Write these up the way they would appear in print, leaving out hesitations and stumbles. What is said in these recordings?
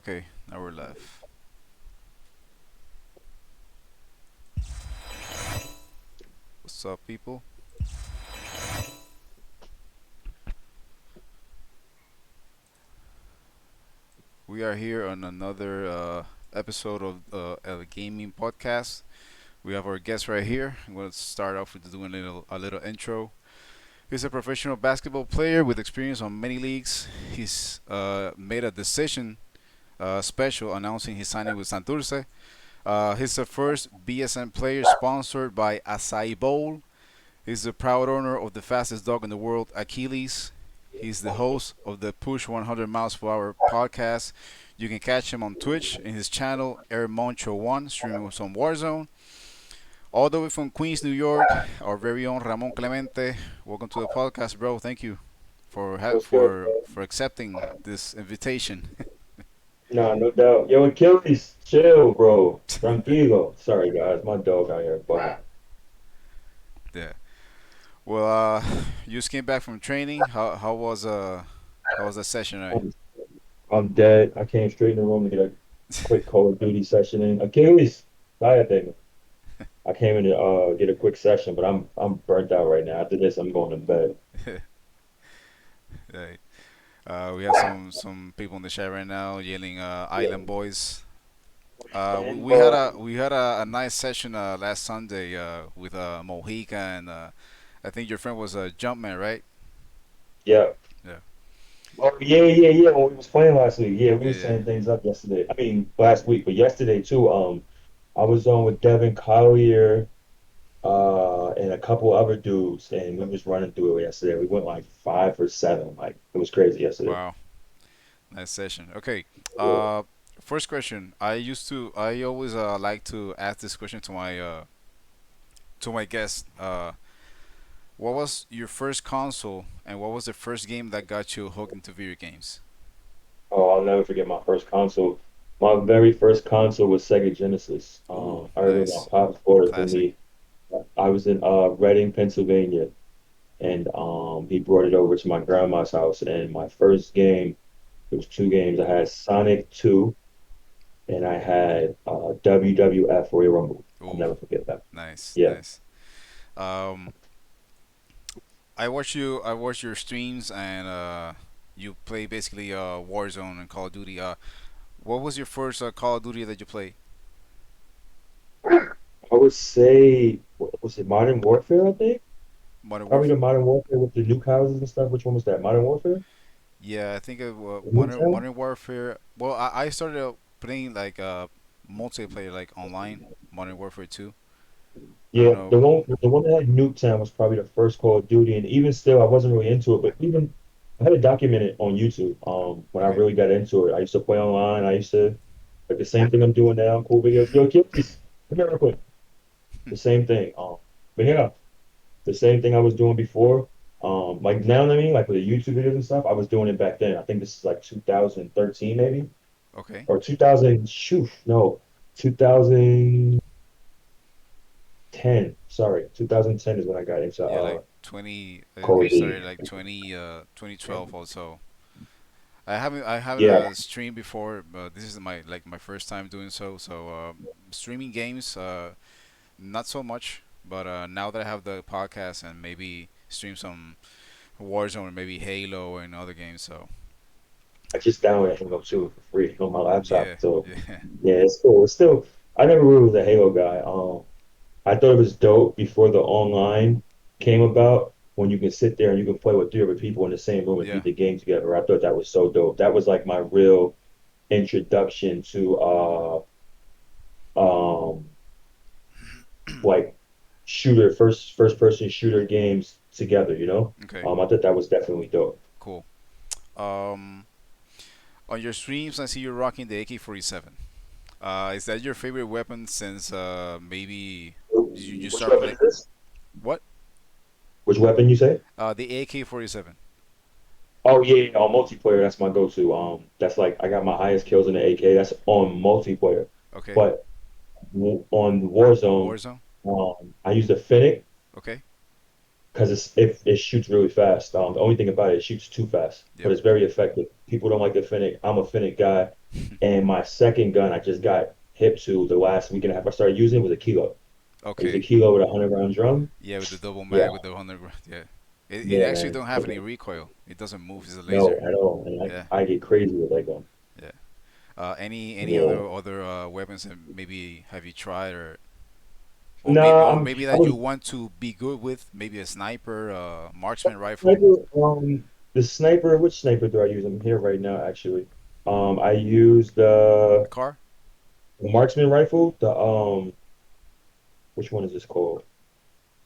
Okay, now we're live. What's up, people? We are here on another episode of a gaming podcast. We have our guest right here. I'm going to start off with doing a little intro. He's a professional basketball player with experience on many leagues. He's made a decision special announcing his signing with Santurce. He's the first BSN player sponsored by Acai Bowl. He's the proud owner of the fastest dog in the world, Achilles. He's the host of the Push 100 Miles Per Hour podcast. You can catch him on Twitch in his channel Air Moncho 1, streaming some Warzone. All the way from Queens, New York, our very own Ramón Clemente. Welcome to the podcast, bro. Thank you for What's good, bro? for accepting this invitation. Nah, no doubt. Yo, Achilles, chill, bro. Tranquilo. Sorry, guys. My dog out here bugging. Yeah. Well, you just came back from training. How was the session, right? I'm, I'm dead. I came straight in the room to get a quick Call of Duty session in. Achilles, cállate. I came in to get a quick session, but I'm burnt out right now. After this, I'm going to bed. Right. We have some people in the chat right now yelling "Island Boys." We had a nice session last Sunday with Mojica and I think your friend was Jumpman, right? Yeah. Yeah. Oh, yeah. When we was playing last week, yeah, we was Yeah. setting things up yesterday. I mean, last week, but yesterday too. I was on with Devin Collier. And a couple other dudes, and we was running through it yesterday. We went like 5 or 7. Like it was crazy yesterday. Wow. Nice session. Okay. Yeah. Uh, First question. I always like to ask this question to my guests. What was your first console, and what was the first game that got you hooked into video games? Oh, I'll never forget my first console. My very first console was Sega Genesis. Ooh, I remember my nice. pops bought it for Classic. me. I was in Reading, Pennsylvania, and he brought it over to my grandma's house. And my first game, it was two games. I had Sonic 2, and I had WWF Royal Rumble. I'll Ooh, never forget that. nice, Yeah. nice. Um, I watch your streams, and you play basically Warzone and Call of Duty. What was your first Call of Duty that you played? I would say, what was it, Modern Warfare, I think? Modern Probably the Warfare. Modern Warfare with the nuke houses and stuff. Which one was that? Modern Warfare? Yeah, I think The Nuketown? Modern Warfare. Well, I started out playing like multiplayer, like online Modern Warfare 2. I don't Yeah, know. the one that had Nuketown was probably the first Call of Duty, and even still, I wasn't really into it. But even I had it documented on YouTube. When I Okay. really got into it, I used to play online. I used to like the same thing I'm doing now. Cool videos. Yo, kids, come here real quick. The same thing. But yeah, the same thing I was doing before. Like now, what I mean, like with the YouTube videos and stuff, I was doing it back then. I think this is like 2013, maybe. Okay. Or 2000, shoot, no, 2010. Sorry, 2010 is when I got into Yeah, like 20. Call I of Duty. started like 2012 also. I haven't Yeah, streamed before, but this is my first time doing so. So streaming games, not so much. But now that I have the podcast and maybe stream some Warzone or maybe Halo and other games. So I just downloaded Halo 2 for free on my laptop. yeah, So yeah, yeah, it's cool. It's still, I never really was a Halo guy. I thought it was dope before the online came about when you can sit there and you can play with three other people in the same room and yeah. beat the game together. I thought that was so dope. That was like my real introduction to um like first person shooter games together, you know? Okay, I thought that was definitely dope. cool. Um, on your streams, I see you're rocking the AK-47. Is that your favorite weapon since maybe you Which start weapon playing? is this? What? Which weapon you say? The AK-47. Oh yeah, on multiplayer, that's my go-to. That's like I got my highest kills in the AK. That's on multiplayer. Okay. But on Warzone, Warzone. I use the Fennec. Okay. because it shoots really fast. The only thing about it, it shoots too fast, but Yep. it's very effective. People don't like the Fennec. I'm a Fennec guy, and my second gun I just got hip to the last week and a half I started using was a kilo. It was a Okay. kilo with a 100 round drum. Yeah, with the double Yeah, mag with the 100. Yeah. It yeah, actually man. don't have any recoil. It doesn't move. It's a No, laser. at all. And Yeah. I get crazy with that gun. Yeah. Any Yeah. other weapons that maybe have you tried Nah, or maybe I that you was want to be good with? Maybe a sniper, marksman rifle, sniper. The sniper. Which sniper do I use? I'm here right now, actually. I use the car. the marksman rifle. Which one is this called?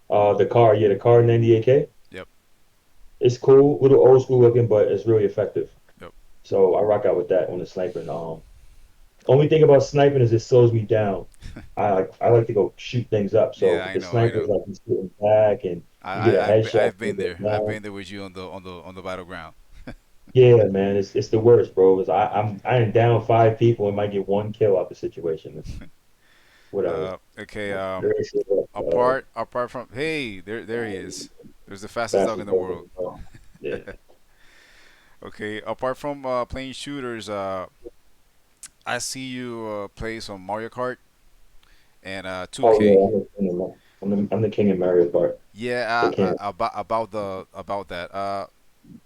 The car. Yeah, the car 98K. Yep. It's cool, little old school looking, but it's really effective. Yep. So I rock out with that on the sniping. Only thing about sniping is it slows me down. I like to go shoot things up. So Yeah, with I the know. I sniper, it's know. like you sitting back and you get a headshot I've from been the there. I've down. been there with you on the battleground. Yeah, man, it's the worst, bro. 'Cause I am down five people and might get one kill out the situation. It's whatever. Okay. Very simple. Apart from, hey, there he is. There's the fastest dog in Fastest the bullet world. in the world. Yeah. Okay. Apart from playing shooters, I see you play some Mario Kart and Oh 2K. yeah, I'm the king of Mario Kart. The Yeah. king. About that.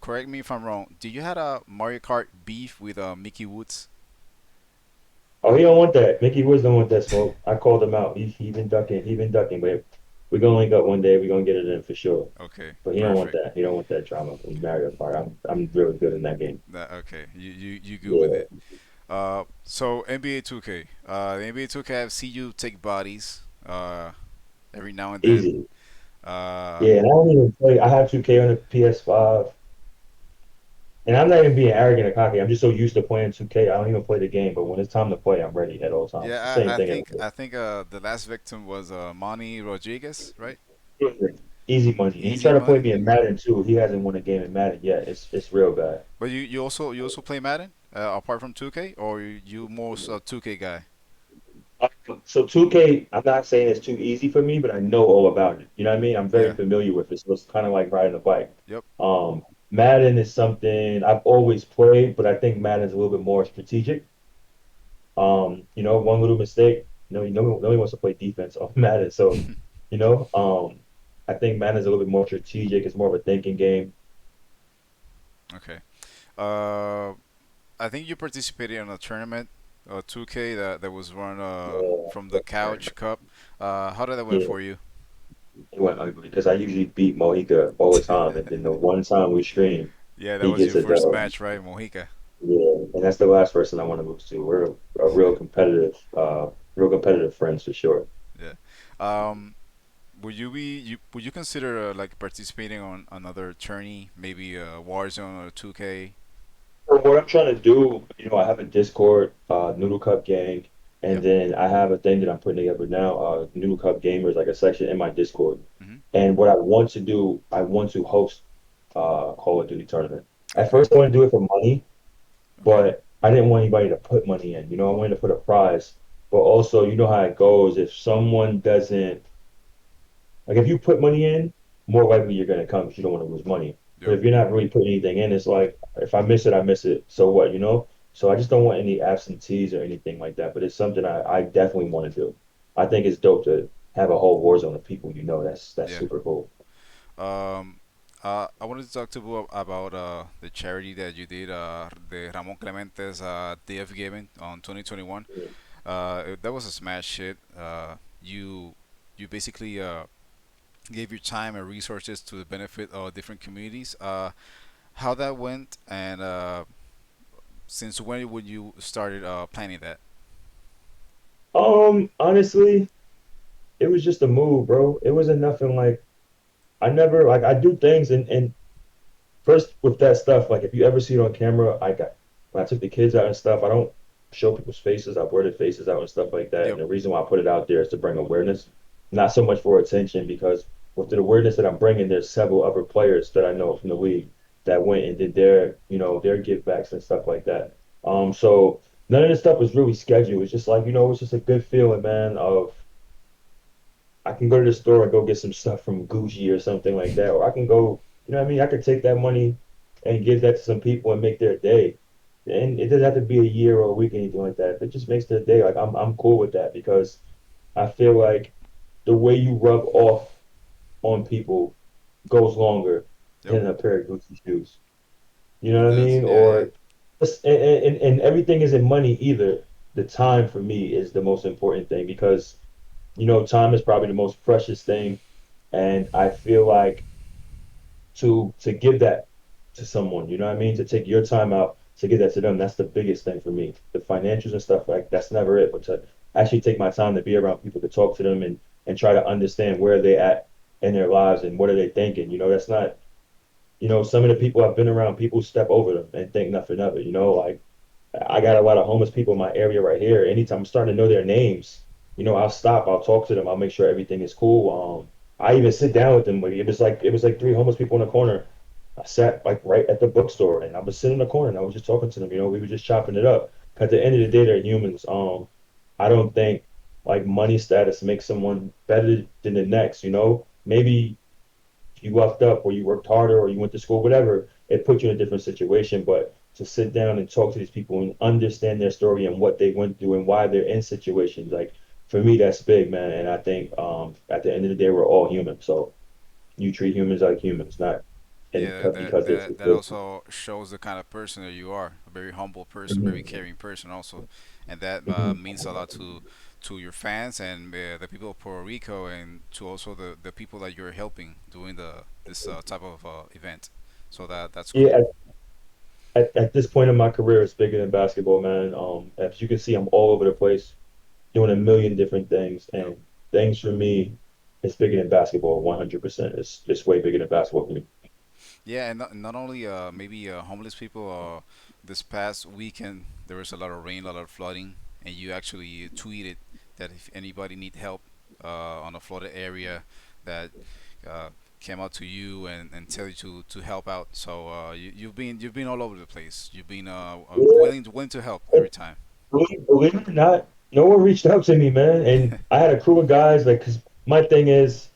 Correct me if I'm wrong. Did you had a Mario Kart beef with Mickey Woods? Oh, he don't want that. Mickey Woods don't want that smoke. I called him out. He been ducking. He been ducking. But we're gonna link up one day. We're gonna get it in for sure. Okay. But he don't want Perfect. that. He don't want that drama in Mario Kart. I'm really good in that game. Okay. You good with Yeah, it? So NBA 2K. NBA 2K. I've seen you take bodies. Every now and then. easy. Uh, Yeah, and I don't even play. I have 2K on the PS5, and I'm not even being arrogant or cocky. I'm just so used to playing 2K. I don't even play the game. But when it's time to play, I'm ready at all times. It's the yeah, same thing. I think the last victim was Manny Rodriguez, right? Easy money. And he Easy tried to play money. me in Madden too. He hasn't won a game in Madden yet. It's real bad. But you also play Madden apart from 2K, or you most 2K guy? So 2K, I'm not saying it's too easy for me, but I know all about it. You know what I mean? I'm very Yeah. familiar with it. So it's kind of like riding a bike. Yep. Madden is something I've always played, but I think Madden's a little bit more strategic. One little mistake, nobody wants to play defense off Madden. So, you know, I think Madden's a little bit more strategic. It's more of a thinking game. Okay. Uh, I think you participated in a tournament, 2K that was run from the Couch Cup. How did that went Yeah, for you? it went ugly because I usually beat Mojica all the time, and then the one time we stream, Yeah, that he was gets your a first dub. match, right, Mojica? Yeah, and that's the last person I want to lose to. We're a real competitive friends for sure. Yeah. Um, would you consider like participating on another tourney, maybe Warzone or 2K? So what I'm trying to do, I have a Discord, Noodle Cup Gang, and Yep. then I have a thing that I'm putting together now, Noodle Cup Gamers, like a section in my Discord. Hmm. And what I want to do, I want to host Call of Duty tournament. At Okay. first, I want to do it for money, Okay. but I didn't want anybody to put money in. I wanted to put a prize. But also, you know how it goes. If someone doesn't Like if you put money in, more likely you're going to come because you don't want to lose money. But Yep. if you're not really putting anything in, it's like if I miss it, I miss it. So what? So I just don't want any absentees or anything like that. But it's something I definitely want to do. I think it's dope to have a whole war zone of people. That's Yeah. super cool. Um, I wanted to talk to you about the charity that you did, the Ramón Clemente's Day of Giving on 2021. That was a smash hit. You basically gave your time and resources to the benefit of different communities. How that went, and since when would you started planning that? Honestly, it was just a move, bro. It wasn't nothing like I never like I do things and first with that stuff, like if you ever see it on camera, when I took the kids out and stuff, I don't show people's faces. I blur their faces out and stuff like that. Yep. And the reason why I put it out there is to bring awareness, not so much for attention, because with the awareness that I'm bringing, there's several other players that I know from the league that went and did their give backs and stuff like that. So none of this stuff was really scheduled. It's just like, it's just a good feeling, man, of I can go to the store and go get some stuff from Gucci or something like that, or I can go, you know what I mean? I could take that money and give that to some people and make their day. And it doesn't have to be a year or a week or anything like that. It just makes their day. Like I'm cool with that because I feel like the way you rub off on people goes longer Yep. than a pair of Gucci shoes. You know It what I does. mean? Yeah, yeah. Or and everything isn't money either. The time for me is the most important thing because time is probably the most precious thing, and I feel like to give that to someone, you know what I mean? To take your time out to give that to them, that's the biggest thing for me. The financials and stuff like that's never it, but to actually take my time to be around people, to talk to them and try to understand where they at in their lives and what are they thinking. That's not, some of the people I've been around, people step over them and think nothing of it. Like I got a lot of homeless people in my area right here. Anytime I'm starting to know their names, I'll stop, I'll talk to them, I'll make sure everything is cool. I even sit down with them. Like, it was like three homeless people in the corner. I sat like right at the bookstore and I was sitting in the corner and I was just talking to them. We were just chopping it up. At the end of the day, they're humans. I don't think like money status makes someone better than the next. Maybe you lucked up or you worked harder or you went to school, whatever, it put you in a different situation. But to sit down and talk to these people and understand their story and what they went through and why they're in situations, like for me, that's big, man. And I think at the end of the day, we're all human. So you treat humans like humans, not and Yeah, because they're that statistics. also shows the kind of person that you are. A very humble person, very Mhm. caring person also, and that Mhm. means a lot to your fans and the people of Puerto Rico, and to also the people that you're helping doing the this type of event. So that's Yeah, cool. at this point in my career, it's bigger than basketball, man. As you can see, I'm all over the place doing a million different things, Yep. and things for me, it's bigger than basketball, 100%. It's way bigger than basketball for me. Yeah, and not only maybe homeless people. This past weekend there was a lot of rain, a lot of flooding, and you actually tweeted that if anybody need help on a flooded area, that uh, came out to you and tell you to help out. So you've been all over the place. You've been Yeah, willing to help and every time. believe it or not, no one reached out to me, man. And I had a crew of guys, like, because my thing is,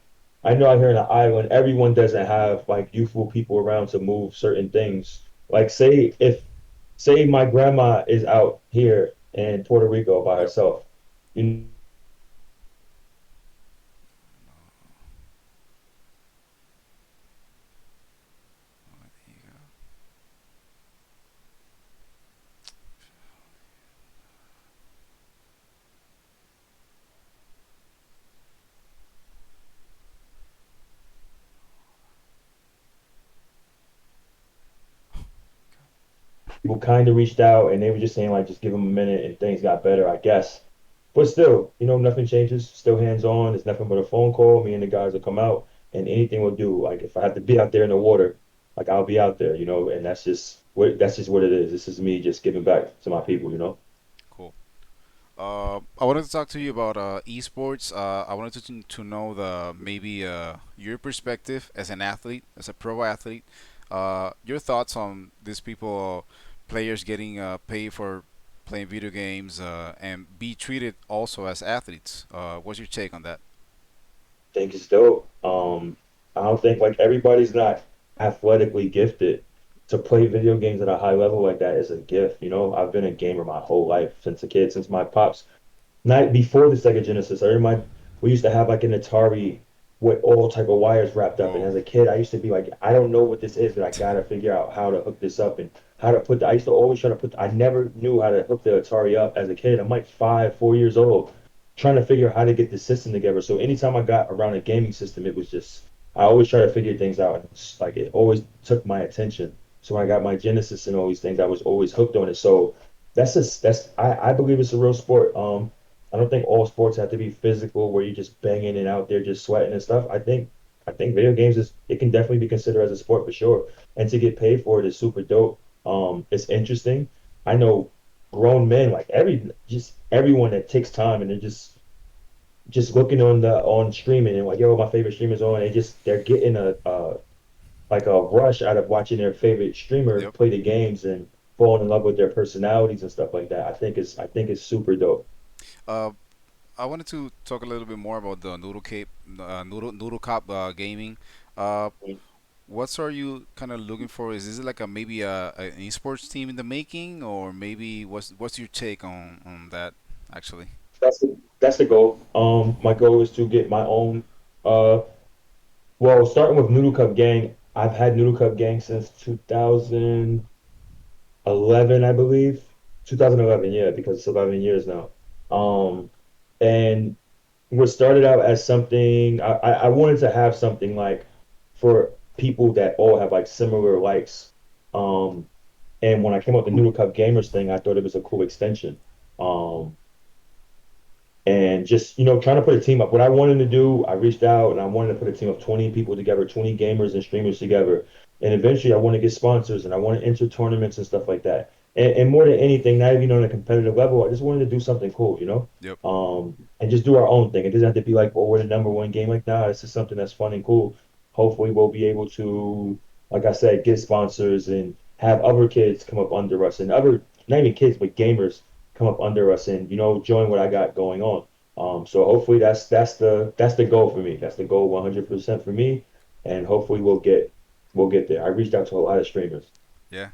I know out here in the island, everyone doesn't have like youthful people around to move certain things. Like, say my grandma is out here in Puerto Rico by Yep. herself. You people kind of reached out and they were just saying like just give them a minute and things got better, I guess. But still, nothing changes. Still hands on. It's nothing but a phone call. Me and the guys will come out and anything will do. Like if I have to be out there in the water, like I'll be out there, and that's just what it is. This is me just giving back to my people. Cool. I wanted to talk to you about esports. I wanted to know the maybe your perspective as an athlete, as a pro athlete. Your thoughts on these people, players getting paid for playing video games and be treated also as athletes. What's your take on that? Think it's dope. I don't think like everybody's not athletically gifted. To play video games at a high level like that is a gift. I've been a gamer my whole life since a kid, since my pops Night before the Sega Genesis. I remember we used to have like an Atari with all type of wires wrapped up. And Whoa. as a kid, I used to be like, I don't know what this is, but I gotta figure out how to hook this up and how to put I used to always try to I never knew how to hook the Atari up as a kid. I'm like 5, 4 years old, trying to figure out how to get the system together. So anytime I got around a gaming system, it was just I always try to figure things out. And it's like it always took my attention. So when I got my Genesis and all these things, I was always hooked on it. So I believe it's a real sport. I don't think all sports have to be physical where you're just banging and out there just sweating and stuff. I think video games it can definitely be considered as a sport for sure. And to get paid for it is super dope. It's interesting. I know grown men, like just everyone that takes time and they're just looking on streaming and like, yo, my favorite streamer's on. They're getting a like a rush out of watching their favorite streamer Yep. play the games and falling in love with their personalities and stuff like that. I think it's super dope. Uh, I wanted to talk a little bit more about the Noodle Cop gaming. Uh, what are you kind of looking for? Is this like a maybe an esports team in the making, or maybe what's your take on that actually? That's the goal. My goal is to get my own. Uh, well, starting with Noodle Cup Gang, I've had Noodle Cup Gang since 2011, I believe. 2011, yeah, because it's 11 years now. And what started out as something I wanted to have something like for people that all have like similar likes. Um, and when I came up with the Noodle Cup Gamers thing, I thought it was a cool extension. Um, and just trying to put a team up. What I wanted to do, I reached out and I wanted to put a team of 20 people together, 20 gamers and streamers together, and eventually I want to get sponsors and I want to enter tournaments and stuff like that. And more than anything, not even on a competitive level, I just wanted to do something cool, Yep. and just do our own thing. It doesn't have to be like, oh, we're the number one game. Like, nah, this is something that's fun and cool. Hopefully we'll be able to, like I said, get sponsors and have other kids come up under us and other, not even kids, but gamers come up under us and join what I got going on. So hopefully that's the goal for me. That's the goal 100% for me, and hopefully we'll get there. I reached out to a lot of streamers. Yeah.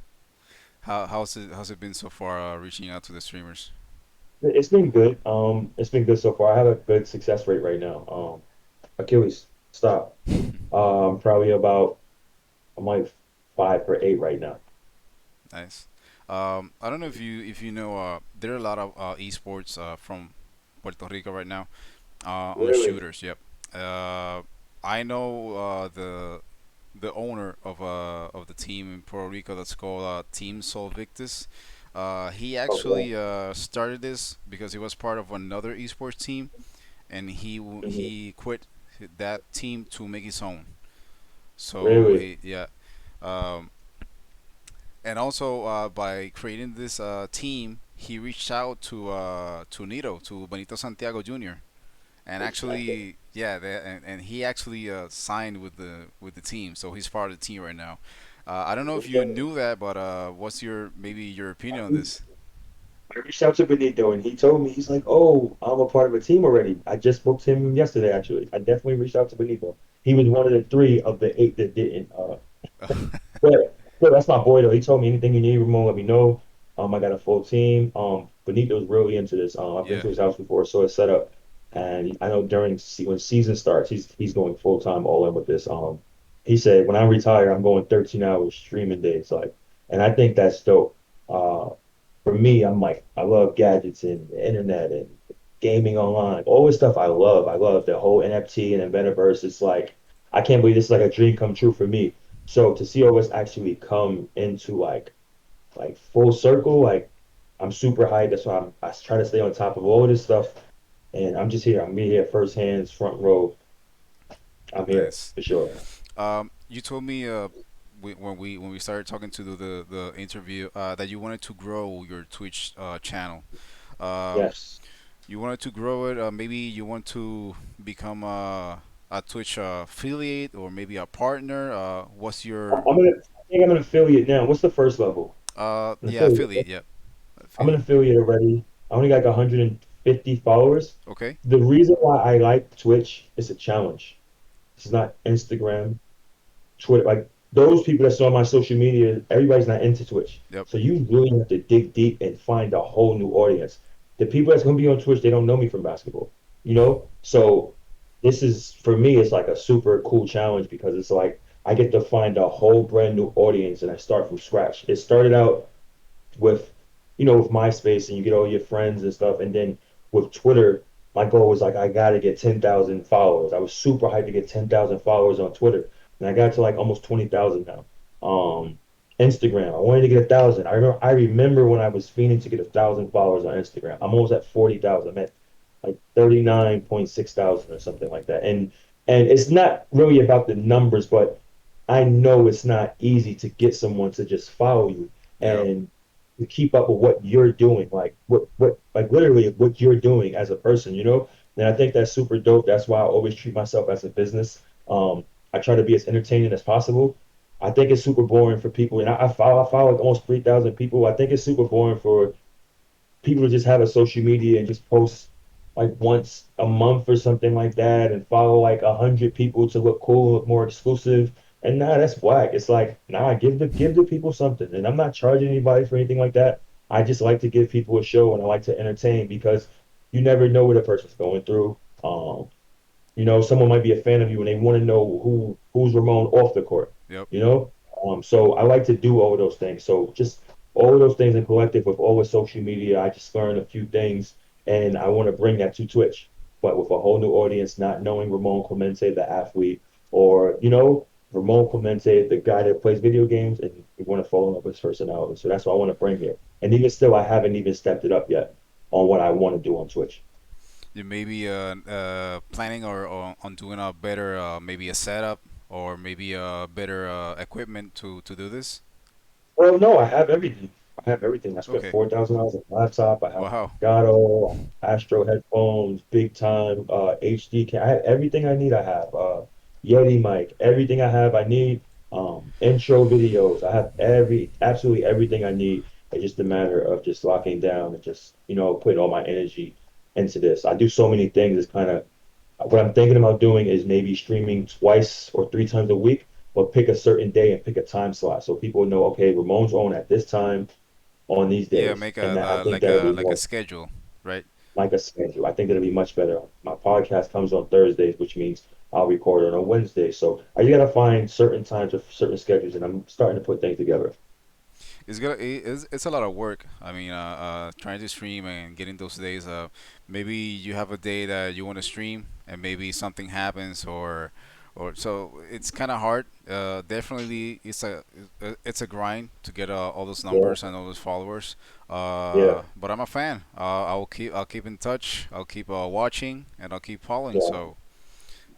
How's it been so far? Reaching out to the streamers. It's been good. It's been good so far. I have a good success rate right now. Achilles, stop. Probably about I'm like 5 for 8 right now. Nice. I don't know if you know, there are a lot of esports from Puerto Rico right now on Really? shooters. Yep. Uh, I know the owner of the team in Puerto Rico that's called Team Solvictus. He Okay. actually started this because he was part of another esports team, and Mhm. he quit that team to make his own. So Really? he, yeah. Um, and also by creating this team, he reached out to Nito, to Benito Santiago Jr. And Exactly. actually, yeah, and he actually signed with the team, so he's part of the team right now. I don't know if you knew that, but what's your maybe your opinion on this? I reached out to Benito and he told me, he's like, oh, I'm a part of a team already. I just spoke to him yesterday, actually. I definitely reached out to Benito. He was one of the 3 of the 8 that didn't. But that's my boy though. He told me anything you need, Ramon, let me know. I got a full team. Benito's really into this. I've been Yeah, to his house before, so it's set up. And I know when season starts, he's going full time all in with this. He said when I retire, I'm going 13 hours streaming days. Like, and I think that's dope. Uh, for me, I'm like, I love gadgets and the internet and gaming online, all this stuff I love. I love the whole NFT and the metaverse. It's like, I can't believe this is like a dream come true for me. So to see all this actually come into like full circle, like I'm super hyped. That's why I try to stay on top of all of this stuff. And I'm just here. I'm here first hands, front row. I'm here nice. for sure. You told me when we started talking to do the interview that you wanted to grow your Twitch channel. Um, Yes. you wanted to grow it. Maybe you want to become a Twitch affiliate or maybe a partner. What's I'm, your I'm gonna I think I'm an affiliate now. What's the first level? An yeah, affiliate. affiliate? Yep, I'm an affiliate. affiliate already. I only got like 150 followers. Okay. The reason why I like Twitch is a challenge. It's not Instagram, Twitter. Like those people that saw my social media, everybody's not into Twitch. Yep. So you really have to dig deep and find a whole new audience. The people that's gonna be on Twitch, they don't know me from basketball, So this is for me, it's like a super cool challenge because it's like I get to find a whole brand new audience and I start from scratch. It started out with with MySpace and you get all your friends and stuff. And then with Twitter, my goal was like I gotta get 10,000 followers. I was super hyped to get 10,000 followers on Twitter. And I got to like almost 20,000 now. Instagram, I wanted to get 1,000. I remember when I was fiending to get 1,000 followers on Instagram. I'm almost at 40,000. I'm at like 39.6 thousand or something like that. And it's not really about the numbers, but I know it's not easy to get someone to just follow you. Yep. And to keep up with what you're doing, like like literally what you're doing as a person. And I think that's super dope. That's why I always treat myself as a business. I try to be as entertaining as possible. I think it's super boring for people, and I follow like almost 3,000 people. I think it's super boring for people to just have a social media and just post like once a month or something like that and follow like 100 people to look cool, look more exclusive. And nah, that's whack. It's like, nah, give the people something. And I'm not charging anybody for anything like that. I just like to give people a show and I like to entertain because you never know what a person's going through. Someone might be a fan of you and they want to know who's Ramon off the court, Yep. you know? So I like to do all of those things. So just all of those things in collective with all the social media, I just learned a few things and I want to bring that to Twitch, but with a whole new audience, not knowing Ramon Clemente, the athlete, or, Ramon Clemente, the guy that plays video games, and we want to fall in love with his personality. So that's what I want to bring here. And even still, I haven't even stepped it up yet on what I want to do on Twitch. You may be planning or on doing a better maybe a setup or maybe a better equipment to do this. Well, no, I have everything. I have everything. I spent Okay. $4,000 on a laptop. I have Wow. Gato, Astro headphones, big time, HD. I have everything I need. I have Yeti mic, everything I have. I need intro videos. I have absolutely everything I need. It's just a matter of just locking down and just putting all my energy into this. I do so many things. It's kind of what I'm thinking about doing is maybe streaming twice or three times a week, but pick a certain day and pick a time slot so people know, okay, Ramon's on at this time on these Yeah, days. make And that, I think like that'll a be like a more schedule, right? like a schedule. I think that'll be much better. My podcast comes on Thursdays, which means I'll record on a Wednesday. So I gotta find certain times with certain schedules, and I'm starting to put things together. It's a lot of work. I mean, trying to stream and getting those days. Maybe you have a day that you want to stream, and maybe something happens, or so it's kind of hard. Definitely, it's a grind to get all those Yeah, numbers and all those followers. yeah, But I'm a fan. I'll keep in touch. I'll keep watching, and I'll keep following. yeah. So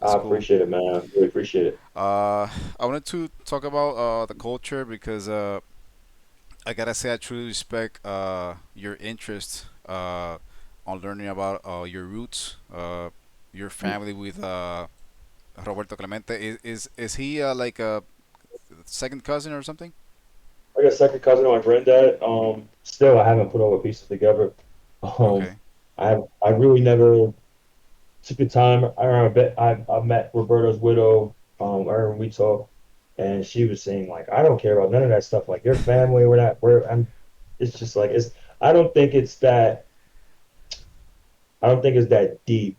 that's I cool. appreciate it, man. I really appreciate it. I wanted to talk about the culture because I gotta say I truly respect your interest on learning about your roots, your family with Roberto Clemente. Is he like a second cousin or something? I got a second cousin on my granddad. Still, I haven't put all the pieces together. Um, Okay. I really never took the time. I remember I met Roberto's widow, and we talked, and she was saying like, I don't care about none of that stuff. Like your family, we're not, we're, I'm. It's just like it's. I don't think it's that. I don't think it's that deep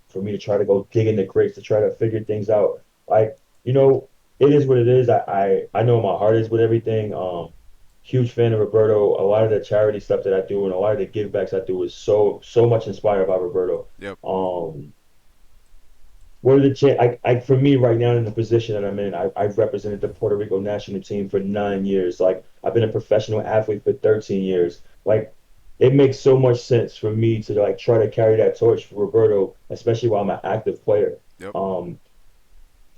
for me to try to go dig in the crates to try to figure things out. Like, it is what it is. I know my heart is with everything. Huge fan of Roberto. A lot of the charity stuff that I do and a lot of the give backs I do is so much inspired by Roberto. Yep. What are the for me right now in the position that I'm in, I've represented the Puerto Rico national team for 9 years. Like I've been a professional athlete for 13 years. Like it makes so much sense for me to like try to carry that torch for Roberto, especially while I'm an active player. Yep. Um,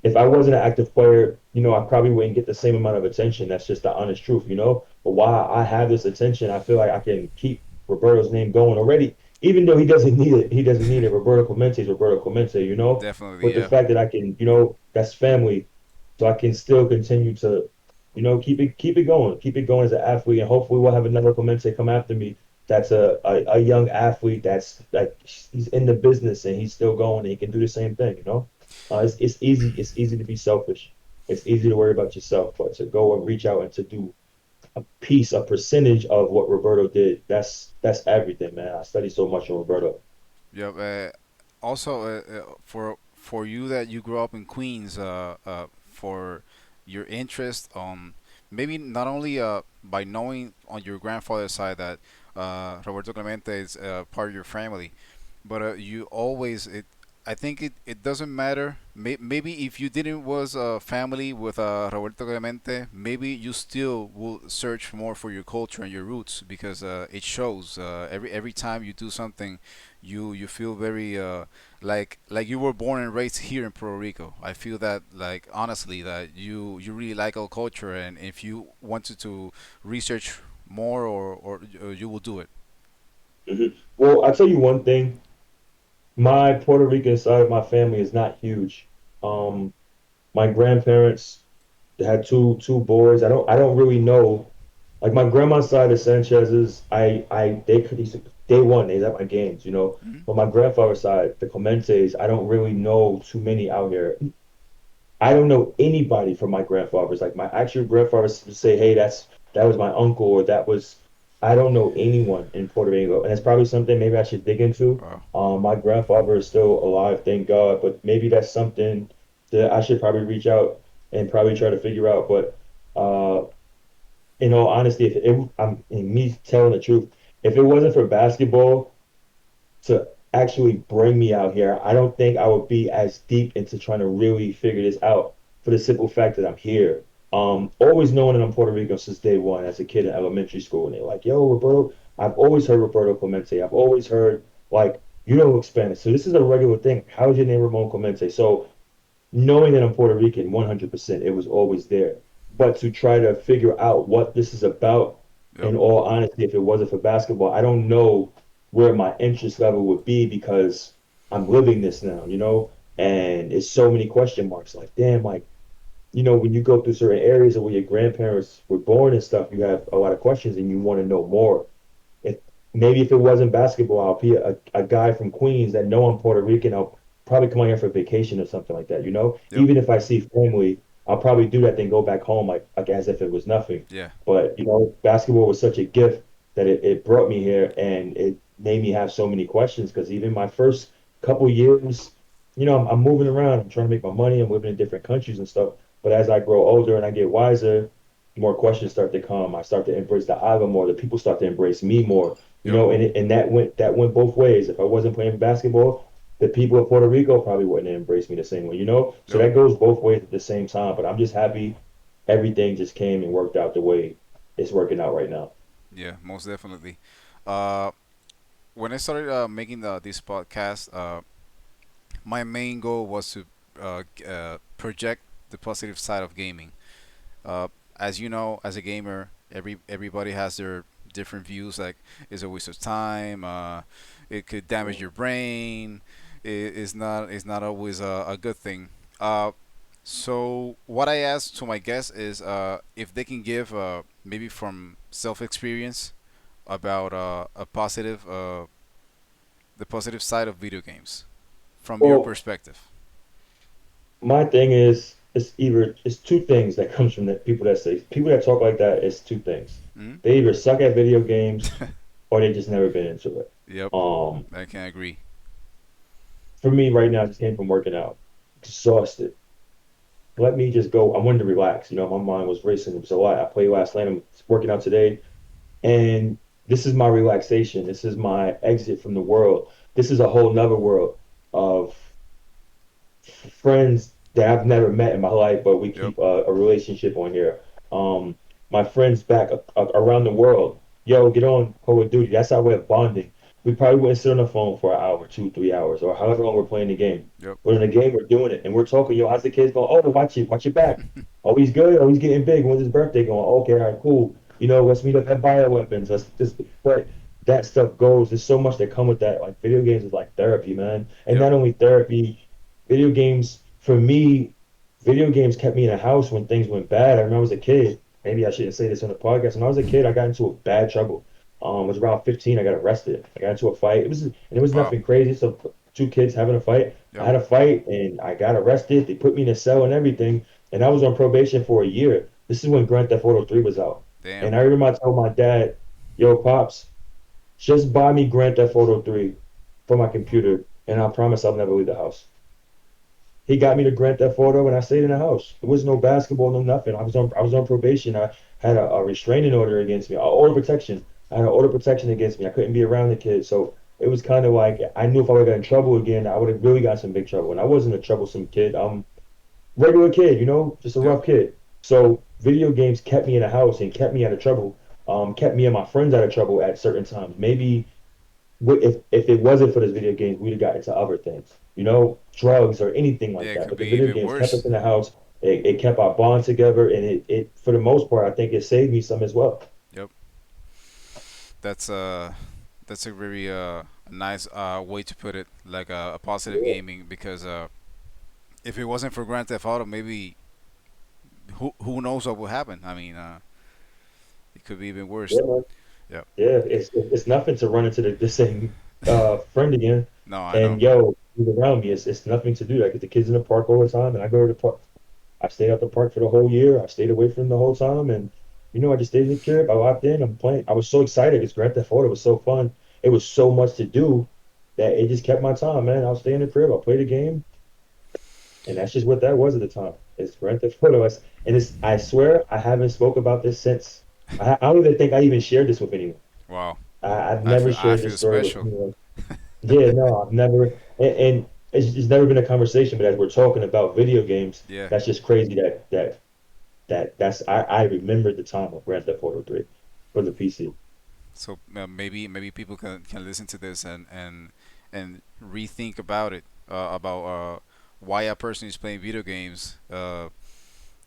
if I wasn't an active player, I probably wouldn't get the same amount of attention. That's just the honest truth. But while I have this attention, I feel like I can keep Roberto's name going already, even though he doesn't need it. He doesn't need it. Roberto Clemente is Roberto Clemente. Definitely. But the Yeah. fact that I can, that's family, so I can still continue to, keep it going as an athlete, and hopefully we'll have another Clemente come after me. That's a young athlete that's like he's in the business and he's still going and he can do the same thing. It's easy. It's easy to be selfish. It's easy to worry about yourself, but to go and reach out and to do a percentage of what Roberto did, that's everything, man. I study so much on Roberto. Yep. Also, for you that you grew up in Queens, for your interest on maybe not only by knowing on your grandfather's side that Roberto Clemente is part of your family, but you always it. I think it doesn't matter. Maybe if you didn't was a family with Roberto Clemente, maybe you still will search more for your culture and your roots because it shows. Every time you do something, you feel very like you were born and raised here in Puerto Rico. I feel that like honestly that you really like our culture, and if you wanted to research more or you will do it. Well, I tell you one thing. My Puerto Rican side of my family is not huge. My grandparents had two boys. I don't really know. Like my grandma's side of Sanchez's, I they could. day one, they was at my games, you know. Mhm. But my grandfather's side, the Clementes, I don't really know too many out here. I don't know anybody from my grandfather's. Like my actual grandfathers would say, "Hey, that was my uncle," or that was. I don't know anyone in Puerto Rico, and it's probably something maybe I should dig into. Wow. My grandfather is still alive, thank God, but maybe that's something that I should probably reach out and probably try to figure out. But uh, in all honesty, if it, I'm in me telling the truth, if it wasn't for basketball to actually bring me out here, I don't think I would be as deep into trying to really figure this out for the simple fact that I'm here. Always knowing that I'm Puerto Rican since day one as a kid in elementary school, and they're like, "Yo, Roberto," I've always heard Roberto Clemente. I've always heard like you don't look Spanish, so this is a regular thing. How's your name Ramon Clemente? So knowing that I'm Puerto Rican, 100%, it was always there. But to try to figure out what this is about, Yep. in all honesty, if it wasn't for basketball, I don't know where my interest level would be because I'm living this now, you know? And it's so many question marks. Like, damn, like, you know, when you go through certain areas of where your grandparents were born and stuff, you have a lot of questions and you want to know more. If maybe if it wasn't basketball, I'll be a guy from Queens that know I'm Puerto Rican. I'll probably come out here for vacation or something like that. You know, Yep. even if I see family, I'll probably do that, then go back home like as if it was nothing. Yeah. But you know, basketball was such a gift that it brought me here and it made me have so many questions because even my first couple years, you know, I'm moving around, I'm trying to make my money, I'm living in different countries and stuff. But as I grow older and I get wiser, more questions start to come. I start to embrace the island more. The people start to embrace me more. You Yep. know, and that went both ways. If I wasn't playing basketball, the people of Puerto Rico probably wouldn't embrace me the same way. You know, so Yep. that goes both ways at the same time. But I'm just happy everything just came and worked out the way it's working out right now. Yeah. Most definitely. Uh, when I started making this podcast, my main goal was to project the positive side of gaming. Uh, as you know, as a gamer, everybody has their different views. Like, it's a waste of time. It could damage your brain. It's not always a good thing. So what I asked to my guests is if they can give maybe from self experience about the positive side of video games from your Well, perspective. my thing is it's two things that comes from that people that talk like that is two things. Hmm. They either suck at video games or they just never been into it. Yep, Um, I can agree. for me right now, I just came from working out, exhausted. Let me just go. I wanted to relax. You know, my mind was racing. It was a lot. I played last night. I'm working out today, and this is my relaxation. This is my exit from the world. This is a whole nother world of friends that I've never met in my life, but we Yep, keep a relationship on here. Um, my friends back around the world. Yo, get on Call of Duty. That's our way of bonding. We probably wouldn't sit on the phone for an hour, 2, 3 hours, or however long we're playing the game. yep. But in the game, we're doing it, and we're talking. Yo, how's the kids going? Oh, watch your back. Oh, he's good. Oh, he's getting big. When's his birthday going? Okay, all right, cool. You know, let's meet up at bioweapons. Let's just, but that stuff goes. There's so much that come with that. Like video games is like therapy, man. And Yep. not only therapy, video games for me, video games kept me in the house when things went bad. I remember I was a kid. Maybe I shouldn't say this on the podcast. When I was a kid, I got into a bad trouble. I was around 15. I got arrested. I got into a fight. It was Wow. nothing crazy. So two kids having a fight. I Yep. had a fight and I got arrested. They put me in a cell and everything. And I was on probation for a year. This is when Grand Theft Auto 3 was out. Damn. And I remember I told my dad, "Yo, pops, just buy me Grand Theft Auto 3 for my computer, and I promise I'll never leave the house." He got me to Grand Theft Auto, and I stayed in the house. There was no basketball, no nothing. I was on probation. I had a restraining order against me, a order of protection. I had an order of protection against me. I couldn't be around the kids, so it was kind of like I knew if I would got in trouble again, I would have really got some big trouble. And I wasn't a troublesome kid. I'm a regular kid, you know, just a Yep. rough kid. So video games kept me in the house and kept me out of trouble. Kept me and my friends out of trouble at certain times. Maybe if it wasn't for this video games, we'd have got into other things, you know, drugs or anything Yeah, like it that. could But be the video even games kept us worse. in the house. It kept our bond together, and it for the most part, I think it saved me some as well. Yep. That's that's a very nice way to put it, like a positive Yeah, gaming. Because if it wasn't for Grand Theft Auto, maybe who knows what would happen. I mean, it could be even worse. yeah, man. Yep. Yeah, it's nothing to run into the same friend again. No, I know. And yo, he's around me. It's nothing to do. I get the kids in the park all the time, and I go to the park. I stayed at the park for the whole year. I stayed away from the whole time, and I just stayed in the crib. I locked in. I'm playing. I was so excited. It's Grand Theft Auto. It was so fun. It was so much to do that it just kept my time, man. I'll stay in the crib. I'll play the game, and that's just what that was at the time. It's Grand Theft Auto. And it's. I swear, I haven't spoke about this since. I don't even think I even shared this with anyone. Wow. I've I never feel I shared feel this story with special. anyone. Yeah, no, I've never, and it's never been a conversation. But as we're talking about video games, Yeah. that's just crazy that's I remember the time of Grand Theft Auto 3 for the PC. So maybe people can listen to this and rethink about it about why a person is playing video games.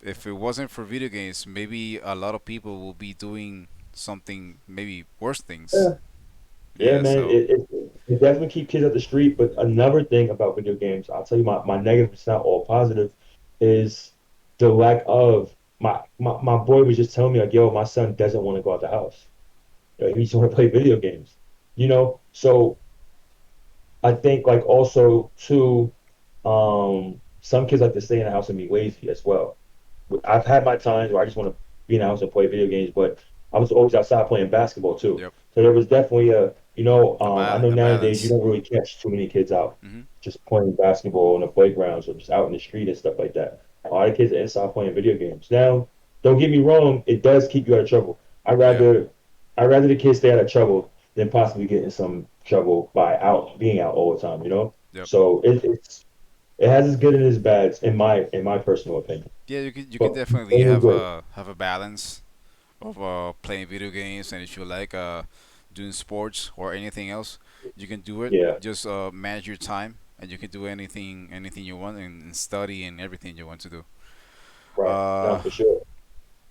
If it wasn't for video games, maybe a lot of people will be doing something maybe worse things. Yeah, yeah, Yeah. man. So It definitely keep kids at the street. But another thing about video games, I'll tell you my negative, it's not all positive, is the lack of my boy was just telling me like, yo, my son doesn't want to go out the house. He just want to play video games. So I think like also too, some kids like to stay in the house and be lazy as well. I've had my times where I just want to be in the house and play video games, but I was always outside playing basketball too. yep, So there was definitely I know a nowadays you balance. don't really catch too many kids out Hmm. just playing basketball on the playgrounds or just out in the street and stuff like that. A lot of kids are inside playing video games. Now, don't get me wrong, it does keep you out of trouble. I'd Yeah. rather I'd rather the kids stay out of trouble than possibly get in some trouble by out being out all the time. Yep. So it has its good and its bads in my personal opinion. Yeah, you can But definitely mainly good. have a balance of playing video games, and if you like doing sports or anything else, you can do it. Yeah, Just manage your time, and you can do anything you want, and study and everything you want to do. right. No, Uh, for sure.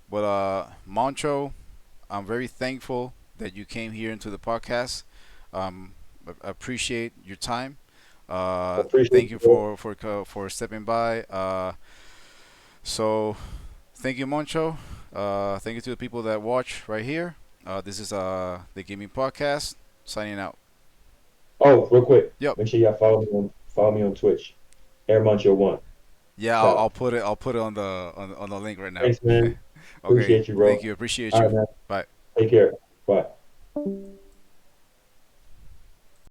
but Moncho, I'm very thankful that you came here into the podcast. I appreciate your time. Appreciate Thank you you. for stepping by. So thank you, Moncho. Thank you to the people that watch right here. This is the gaming podcast. Signing out. Oh, real quick. Yep. Make sure y'all follow me on Twitch. Air Moncho 1. Yeah, I'll Ciao. put it. I'll put it on the link right now. Thanks, man. Okay. Appreciate you, Thank bro. you. Appreciate All you. right, man. Bye. Take care. Bye.